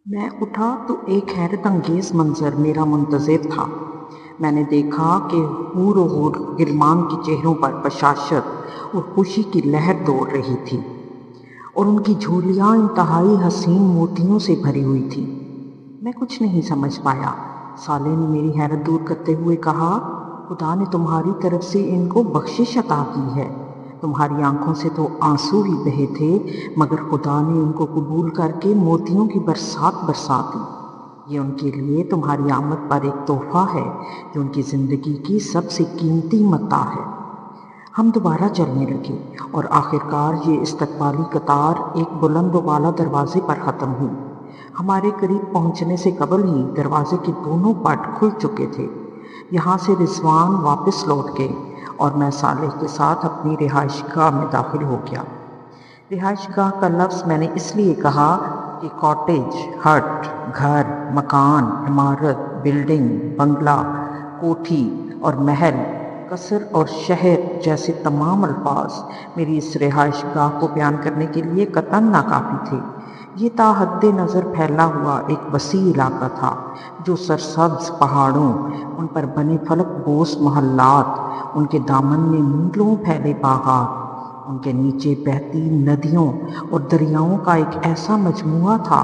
میں اٹھا تو ایک حیرت انگیز منظر میرا منتظر تھا۔ میں نے دیکھا کہ حور و حور غلمان کے چہروں پر بشاشت اور خوشی کی لہر دوڑ رہی تھی اور ان کی جھولیاں انتہائی حسین موتیوں سے بھری ہوئی تھی۔ میں کچھ نہیں سمجھ پایا۔ صالح نے میری حیرت دور کرتے ہوئے کہا، خدا نے تمہاری طرف سے ان کو بخشش عطا کی ہے۔ تمہاری آنکھوں سے تو آنسو ہی بہے تھے، مگر خدا نے ان کو قبول کر کے موتیوں کی برسات برسا دی۔ یہ ان کے لیے تمہاری آمد پر ایک تحفہ ہے جو ان کی زندگی کی سب سے قیمتی متاع ہے۔ ہم دوبارہ چلنے لگے اور آخرکار یہ استقبالی قطار ایک بلند و بالا دروازے پر ختم ہوئی۔ ہمارے قریب پہنچنے سے قبل ہی دروازے کے دونوں پٹ کھل چکے تھے۔ یہاں سے رضوان واپس لوٹ گئے اور میں صالح کے ساتھ اپنی رہائش گاہ میں داخل ہو گیا۔ رہائش گاہ کا لفظ میں نے اس لیے کہا کہ کاٹیج، ہٹ، گھر، مکان، عمارت، بلڈنگ، بنگلہ، کوٹھی اور محل، قصر اور شہر جیسے تمام الفاظ میری اس رہائش گاہ کو بیان کرنے کے لیے قطعاً ناکافی تھے۔ یہ تا حد نظر پھیلا ہوا ایک وسیع علاقہ تھا جو سرسبز پہاڑوں، ان پر بنے فلک بوس محلات، ان کے دامن میں میلوں پھیلے باغات، ان کے نیچے بہتی ندیوں اور دریاؤں کا ایک ایسا مجموعہ تھا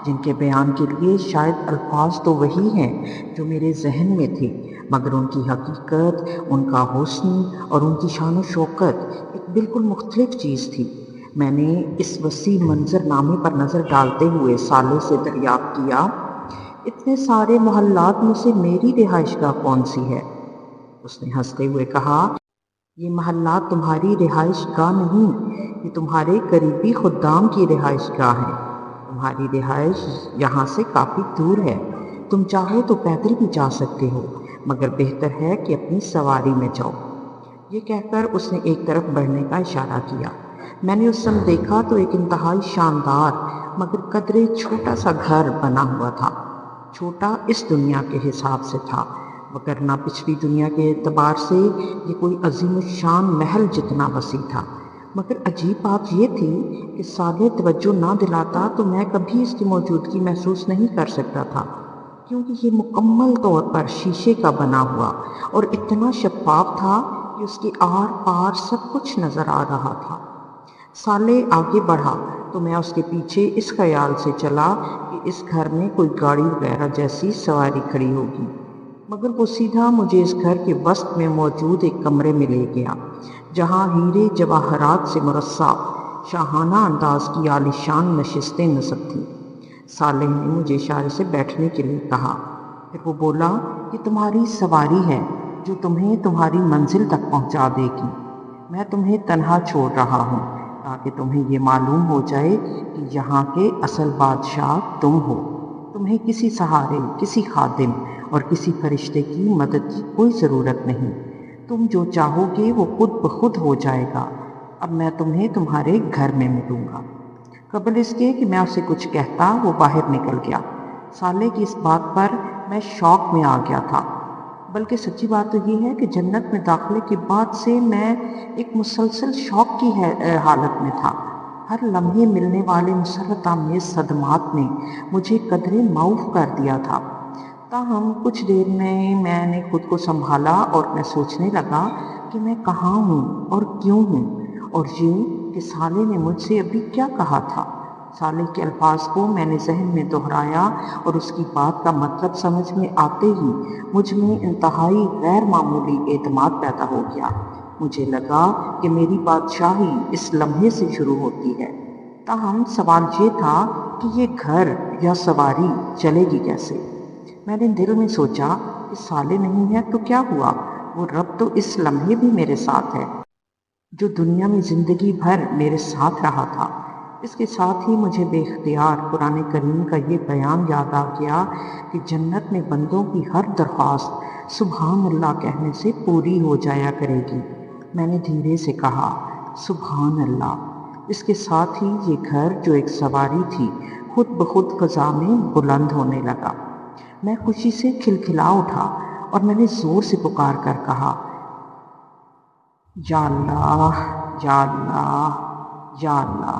جن کے بیان کے لیے شاید الفاظ تو وہی ہیں جو میرے ذہن میں تھے، مگر ان کی حقیقت، ان کا حسن اور ان کی شان و شوکت ایک بالکل مختلف چیز تھی۔ میں نے اس وسیع منظر نامے پر نظر ڈالتے ہوئے صالح سے دریافت کیا، اتنے سارے محلات میں سے میری رہائش گاہ کون سی ہے؟ اس نے ہنستے ہوئے کہا، یہ محلات تمہاری رہائش گاہ نہیں، یہ تمہارے قریبی خدام کی رہائش گاہ ہے۔ تمہاری رہائش یہاں سے کافی دور ہے، تم چاہو تو پیدل بھی جا سکتے ہو، مگر بہتر ہے کہ اپنی سواری میں جاؤ۔ یہ کہہ کر اس نے ایک طرف بڑھنے کا اشارہ کیا۔ میں نے اس سمت دیکھا تو ایک انتہائی شاندار مگر قدرے چھوٹا سا گھر بنا ہوا تھا۔ چھوٹا اس دنیا کے حساب سے تھا، وگرنہ پچھلی دنیا کے اعتبار سے یہ کوئی عظیم الشان محل جتنا وسیع تھا۔ مگر عجیب بات یہ تھی کہ صالح توجہ نہ دلاتا تو میں کبھی اس کی موجودگی محسوس نہیں کر سکتا تھا، کیونکہ یہ مکمل طور پر شیشے کا بنا ہوا اور اتنا شفاف تھا کہ اس کے آر پار سب کچھ نظر آ رہا تھا۔ صالح آگے بڑھا تو میں اس کے پیچھے اس خیال سے چلا کہ اس گھر میں کوئی گاڑی وغیرہ جیسی سواری کھڑی ہوگی، مگر وہ سیدھا مجھے اس گھر کے وسط میں موجود ایک کمرے میں لے گیا جہاں ہیرے جواہرات سے مرصع شاہانہ انداز کی عالیشان نشستیں نصب تھیں۔ صالح نے مجھے اشارے سے بیٹھنے کے لیے کہا، پھر وہ بولا، یہ تمہاری سواری ہے جو تمہیں تمہاری منزل تک پہنچا دے گی۔ میں تمہیں تنہا چھوڑ رہا ہوں تاکہ تمہیں یہ معلوم ہو جائے کہ یہاں کے اصل بادشاہ تم ہو۔ تمہیں کسی سہارے، کسی خادم اور کسی فرشتے کی مدد کی کوئی ضرورت نہیں۔ تم جو چاہو گے وہ خود بخود ہو جائے گا۔ اب میں تمہیں تمہارے گھر میں ملوں گا۔ قبل اس کے کہ میں اسے کچھ کہتا وہ باہر نکل گیا۔ صالح کی اس بات پر میں شوق میں آ گیا تھا، بلکہ سچی بات تو یہ ہے کہ جنت میں داخلے کے بعد سے میں ایک مسلسل شوق کی حالت میں تھا۔ ہر لمحے ملنے والے مسرت آمیز صدمات نے مجھے قدرے معاف کر دیا تھا۔ تاہم کچھ دیر میں نے خود کو سنبھالا اور میں سوچنے لگا کہ میں کہاں ہوں اور کیوں ہوں، اور یہ کہ صالح نے مجھ سے ابھی کیا کہا تھا۔ صالح کے الفاظ کو میں نے ذہن میں دہرایا اور اس کی بات کا مطلب سمجھ میں آتے ہی مجھ میں انتہائی غیر معمولی اعتماد پیدا ہو گیا۔ مجھے لگا کہ میری بادشاہی اس لمحے سے شروع ہوتی ہے۔ تاہم سوال یہ تھا کہ یہ گھر یا سواری چلے گی کیسے؟ میں نے دل میں سوچا کہ صالح نہیں ہے تو کیا ہوا، وہ رب تو اس لمحے بھی میرے ساتھ ہے جو دنیا میں زندگی بھر میرے ساتھ رہا تھا۔ اس کے ساتھ ہی مجھے بے اختیار قرآن کریم کا یہ بیان یاد آ گیا کہ جنت میں بندوں کی ہر درخواست سبحان اللہ کہنے سے پوری ہو جایا کرے گی۔ میں نے دھیرے سے کہا، سبحان اللہ۔ اس کے ساتھ ہی یہ گھر جو ایک سواری تھی خود بخود فضا میں بلند ہونے لگا۔ میں خوشی سے کھلکھلا اٹھا اور میں نے زور سے پکار کر کہا، یا اللہ، یا اللہ، یا اللہ۔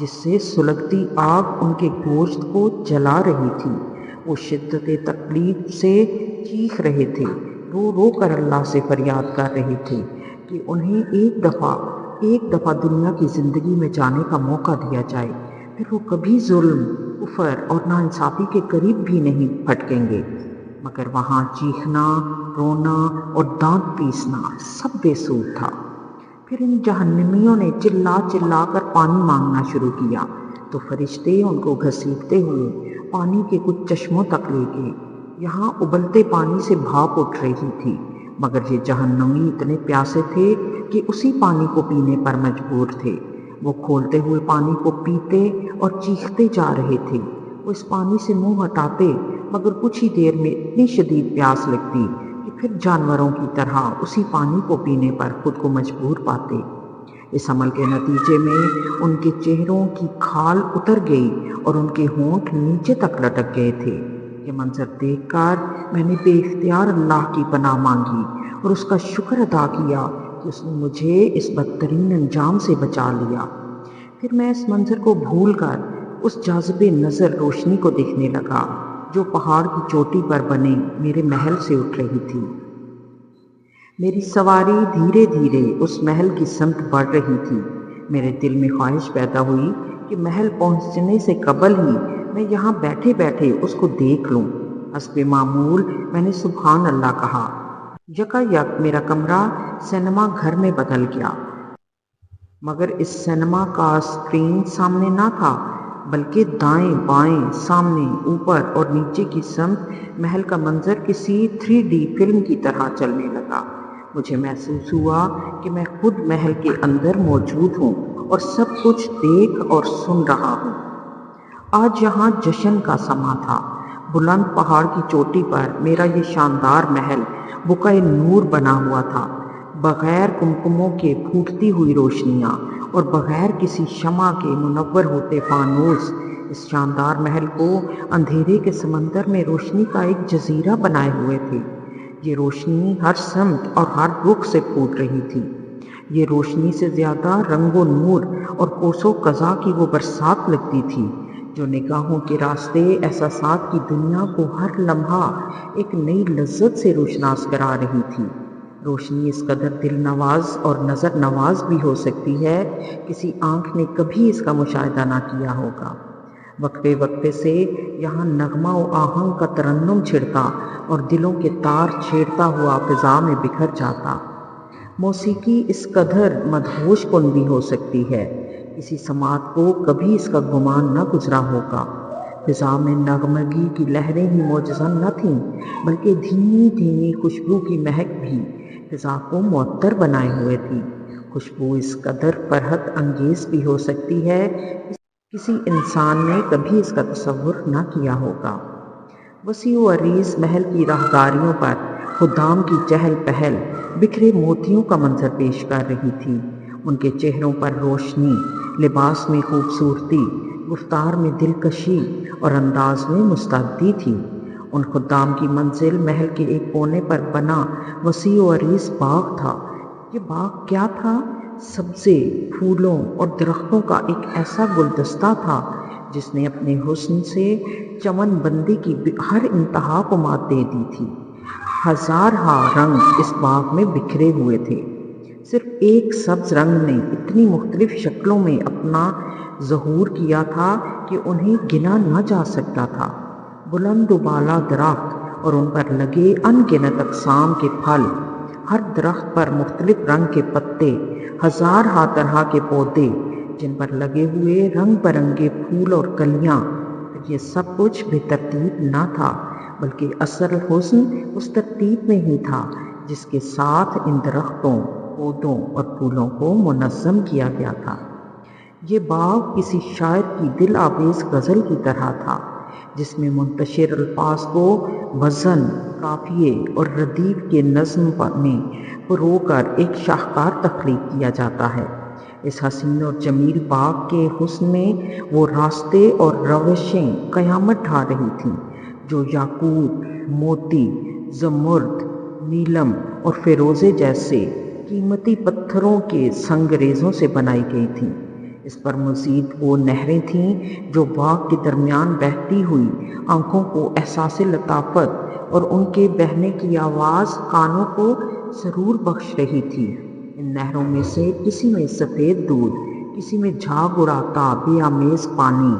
جس سے سلگتی آگ ان کے گوشت کو جلا رہی تھی۔ وہ شدت تکلیف سے چیخ رہے تھے، رو رو کر اللہ سے فریاد کر رہے تھے کہ انہیں ایک دفعہ دنیا کی زندگی میں جانے کا موقع دیا جائے، پھر وہ کبھی ظلم، کفر اور ناانصافی کے قریب بھی نہیں پھٹکیں گے۔ مگر وہاں چیخنا، رونا اور دانت پیسنا سب بے سود تھا۔ پھر ان جہنمیوں نے چلا چلا کر پانی مانگنا شروع کیا تو فرشتے ان کو گھسیٹتے ہوئے پانی کے کچھ چشموں تک لے گئے۔ یہاں ابلتے پانی سے بھاپ اٹھ رہی تھی، مگر یہ جہنمی اتنے پیاسے تھے کہ اسی پانی کو پینے پر مجبور تھے۔ وہ کھولتے ہوئے پانی کو پیتے اور چیختے جا رہے تھے۔ وہ اس پانی سے منہ ہٹاتے، مگر کچھ ہی دیر میں اتنی شدید پیاس لگتی کہ پھر جانوروں کی طرح اسی پانی کو پینے پر خود کو مجبور پاتے۔ اس عمل کے نتیجے میں ان کے چہروں کی کھال اتر گئی اور ان کے ہونٹ نیچے تک لٹک گئے تھے۔ یہ منظر دیکھ کر میں نے بے اختیار اللہ کی پناہ مانگی اور اس کا شکر ادا کیا کہ اس نے مجھے اس بدترین انجام سے بچا لیا۔ پھر میں اس منظر کو بھول کر اس جاذب نظر روشنی کو دیکھنے لگا جو پہاڑ کی چوٹی پر بنے میرے محل سے اٹھ رہی تھی۔ میری سواری دھیرے دھیرے اس محل کی سمت بڑھ رہی تھی۔ میرے دل میں خواہش پیدا ہوئی کہ محل پہنچنے سے قبل ہی میں یہاں بیٹھے بیٹھے اس کو دیکھ لوں۔ حسب معمول میں نے سبحان اللہ کہا۔ یکا یک میرا کمرہ سینما گھر میں بدل گیا، مگر اس سینما کا اسکرین سامنے نہ تھا، بلکہ دائیں بائیں، سامنے، اوپر اور نیچے کی سمت محل کا منظر کسی 3D فلم کی طرح چلنے لگا۔ مجھے محسوس ہوا کہ میں خود محل کے اندر موجود ہوں اور سب کچھ دیکھ اور سن رہا ہوں۔ آج یہاں جشن کا سماں تھا۔ بلند پہاڑ کی چوٹی پر میرا یہ شاندار محل بقعہ نور بنا ہوا تھا، بغیر کمکموں کے پھوٹتی ہوئی روشنیاں اور بغیر کسی شمع کے منور ہوتے فانوس اس شاندار محل کو اندھیرے کے سمندر میں روشنی کا ایک جزیرہ بنائے ہوئے تھے۔ یہ روشنی ہر سمت اور ہر رخ سے پھوٹ رہی تھی۔ یہ روشنی سے زیادہ رنگ و نور اور قوس و قزح کی وہ برسات لگتی تھی جو نگاہوں کے راستے احساسات کی دنیا کو ہر لمحہ ایک نئی لذت سے روشناس کرا رہی تھی۔ روشنی اس قدر دل نواز اور نظر نواز بھی ہو سکتی ہے، کسی آنکھ نے کبھی اس کا مشاہدہ نہ کیا ہوگا۔ وقفے وقفے سے یہاں نغمہ و آہنگ کا ترنم چھڑتا اور دلوں کے تار چھیڑتا ہوا فضا میں بکھر جاتا۔ موسیقی اس قدر مدہوش کن بھی ہو سکتی ہے، کسی سماعت کو کبھی اس کا گمان نہ گزرا ہوگا۔ فضا میں نغمگی کی لہریں ہی معجزہ نہ تھیں، بلکہ دھیمی دھیمی خوشبو کی مہک بھی فضا کو معطر بنائے ہوئے تھی۔ خوشبو اس قدر فرحت انگیز بھی ہو سکتی ہے، کسی انسان نے کبھی اس کا تصور نہ کیا ہوگا۔ وسیع و عریض محل کی راہداریوں پر خدام کی چہل پہل بکھرے موتیوں کا منظر پیش کر رہی تھی۔ ان کے چہروں پر روشنی، لباس میں خوبصورتی، گفتار میں دلکشی اور انداز میں مستعدی تھی۔ ان خدام کی منزل محل کے ایک کونے پر بنا وسیع و عریض باغ تھا۔ یہ باغ کیا تھا؟ سبزے، پھولوں اور درختوں کا ایک ایسا گلدستہ تھا جس نے اپنے حسن سے چمن بندی کی ہر انتہا کو مات دے دی تھی۔ ہزارہا رنگ اس باغ میں بکھرے ہوئے تھے۔ صرف ایک سبز رنگ نے اتنی مختلف شکلوں میں اپنا ظہور کیا تھا کہ انہیں گنا نہ جا سکتا تھا۔ بلند و بالا درخت اور ان پر لگے ان گنت اقسام کے پھل، ہر درخت پر مختلف رنگ کے پتے، ہزارہا طرح کے پودے جن پر لگے ہوئے رنگ برنگے پھول اور کلیاں، یہ سب کچھ بے ترتیب نہ تھا، بلکہ اصل حسن اس ترتیب میں ہی تھا جس کے ساتھ ان درختوں، پودوں اور پھولوں کو منظم کیا گیا تھا۔ یہ باغ کسی شاعر کی دل آویز غزل کی طرح تھا جس میں منتشر الفاظ کو وزن، قافیے اور ردیف کے نظم میں پرو کر ایک شاہکار تخلیق کیا جاتا ہے۔ اس حسین اور جمیل باغ کے حسن میں وہ راستے اور روشیں قیامت ڈھا رہی تھیں جو یاقوت، موتی، زمرد، نیلم اور فیروزے جیسے قیمتی پتھروں کے سنگ ریزوں سے بنائی گئی تھیں۔ اس پر مزید وہ نہریں تھیں جو باغ کے درمیان بہتی ہوئی آنکھوں کو احساس لطافت اور ان کے بہنے کی آواز کانوں کو سرور بخش رہی تھی۔ ان نہروں میں سے کسی میں سفید دودھ، کسی میں جھاگ اڑاتا بے آمیز پانی،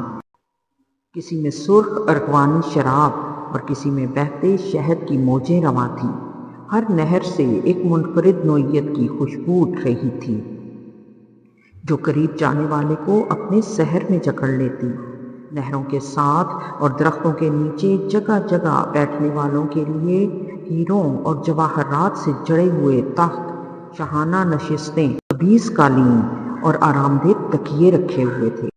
کسی میں سرخ ارغوانی شراب اور کسی میں بہتے شہد کی موجیں رواں تھیں۔ ہر نہر سے ایک منفرد نوعیت کی خوشبو اٹھ رہی تھی جو قریب جانے والے کو اپنے سحر میں جکڑ لیتی۔ نہروں کے ساتھ اور درختوں کے نیچے جگہ جگہ بیٹھنے والوں کے لیے ہیروں اور جواہرات سے جڑے ہوئے تخت، شاہانہ نشستیں، خبیث قالین اور آرام دہ تکیے رکھے ہوئے تھے۔